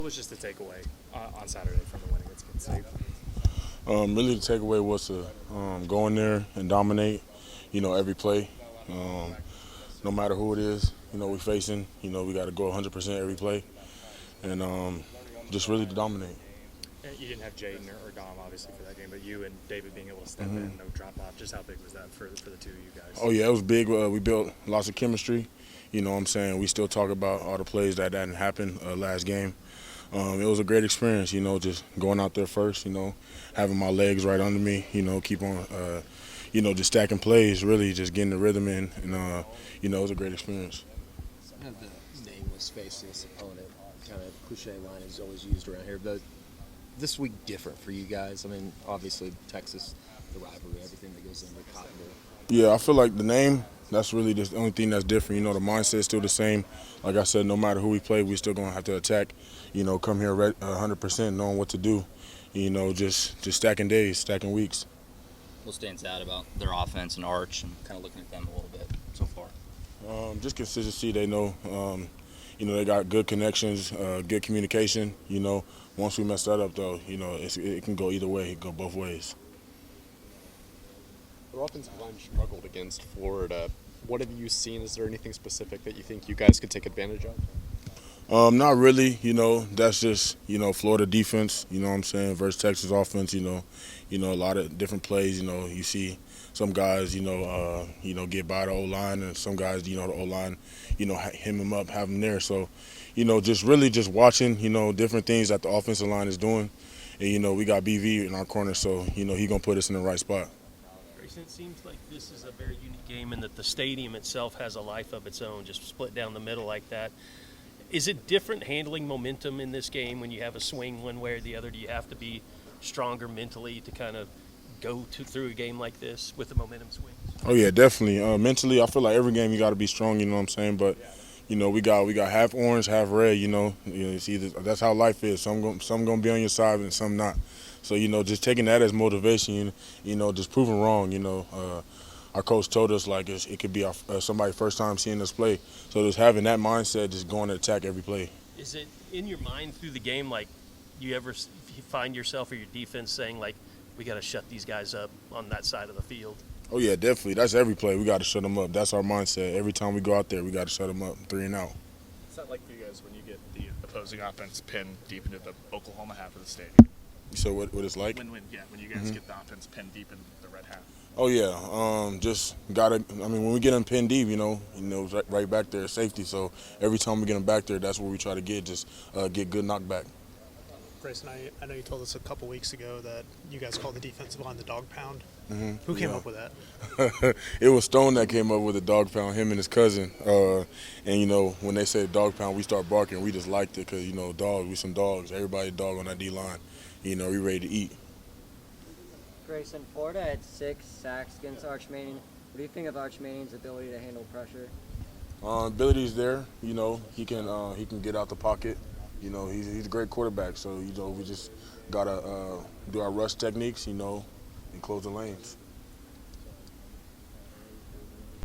What was just the takeaway on Saturday from the win against Kent State? Really, the takeaway was to go in there and dominate, every play. No matter who it is, we're facing, we got to go 100% every play. And just really to dominate. You didn't have Jaden or Dom, obviously, for that game, but you and David being able to step in, no drop-off. Just how big was that for the two of you guys? Oh, yeah, it was big. We built lots of chemistry. You know what I'm saying? We still talk about all the plays that didn't happen last game. It was a great experience, just going out there first, having my legs right under me, keep on, just stacking plays, really just getting the rhythm in. And, it was a great experience. The nameless, faceless opponent kind of cliche line is always used around here, but this week different for you guys. I mean, obviously Texas, the rivalry, everything that goes into Cotton Bowl. Yeah, I feel like the name, that's really the only thing that's different. The mindset's still the same. Like I said, no matter who we play, we still going to have to attack, come here 100% knowing what to do, just stacking days, stacking weeks. What stands out about their offense and Arch and kind of looking at them a little bit so far? Just consistency. They know, they got good connections, good communication. Once we mess that up, though, it can go either way. It can go both ways. The offensive line struggled against Florida. What have you seen? Is there anything specific that you think you guys could take advantage of? Not really. That's just, Florida defense, what I'm saying, versus Texas offense, a lot of different plays. You see some guys, get by the O-line, and some guys, the O-line, hem him up, have him there. So, just really just watching, different things that the offensive line is doing. And, we got BV in our corner, so, he going to put us in the right spot. It seems like this is a very unique game in that the stadium itself has a life of its own, just split down the middle like that. Is it different handling momentum in this game when you have a swing one way or the other? Do you have to be stronger mentally to kind of go through a game like this with the momentum swings? Oh, yeah, definitely. Mentally, I feel like every game you got to be strong, you know what I'm saying? But, we got half orange, half red, it's either, that's how life is. Some going to be on your side and some not. So, just taking that as motivation, just proving wrong, our coach told us, like, it could be somebody's first time seeing us play. So just having that mindset, just going to attack every play. Is it in your mind through the game, like, you find yourself or your defense saying, like, we got to shut these guys up on that side of the field? Oh, yeah, definitely. That's every play. We got to shut them up. That's our mindset. Every time we go out there, we got to shut them up, 3 and out. What's that like for you guys when you get the opposing offense pinned deep into the Oklahoma half of the stadium? So what it's like? When you guys get the offense pinned deep in the red half. Oh yeah, just gotta. I mean, when we get them pinned deep, right back there, safety. So every time we get them back there, that's where we try to get get good knockback. Gracen, I know you told us a couple weeks ago that you guys call the defensive line the dog pound. Mm-hmm. Who came up with that? It was Stone that came up with the dog pound, him and his cousin. And when they said dog pound, we start barking. We just liked it because dogs. We some dogs. Everybody dog on that D line. We ready to eat. Gracen, Florida had 6 sacks against Arch Manning. What do you think of Arch Manning's ability to handle pressure? Ability's there. He can get out the pocket. He's a great quarterback. So we just gotta do our rush techniques. And close the lanes.